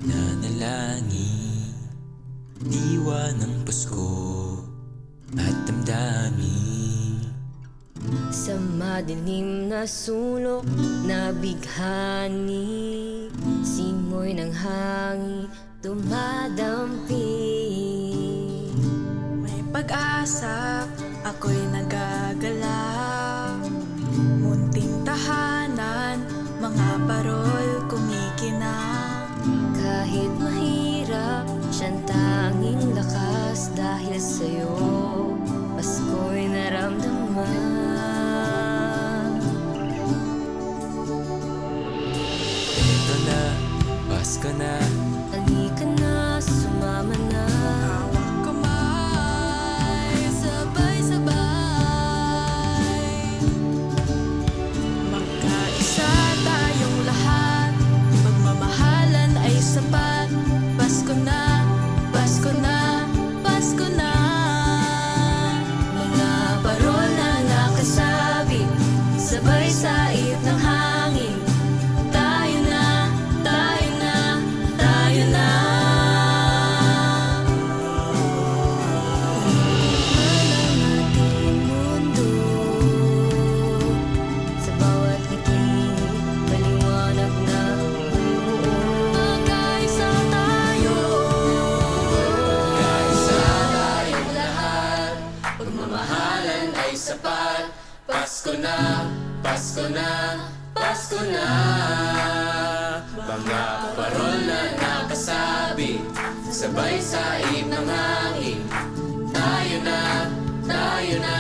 Nanalangin, diwa ng Pasko at damdamin. Sa madilim na sulok na bighani, simoy ng hangin dumadampi. May pag-asa, ako'y nagagalaw. Munting tahanan, mga parol kumikinang. Kahit mahirap, siyang tanging lakas. Dahil sa'yo, Pasko'y naramdaman. Ito na, Pasko na. Halika na, sumama na. Hawak kamay, sabay-sabay. Magkaisa tayong lahat, pagmamahalan ay sapat. Pasko na, Pasko na, Pasko na. Mga parol na nakasabit, sabay saip ng hangin. Tayo na, tayo na, tayo na. Malang ating mundo, sa bawat ngiti, maliwanag na bumuo. Magkaisa tayo, Kaisa tayong lahat, pagmamahalan ay sapat. Pasko na, Pasko na, Pasko na. Mga parol na nakasabit, sabay saib ng hangin. Tayo na, tayo na,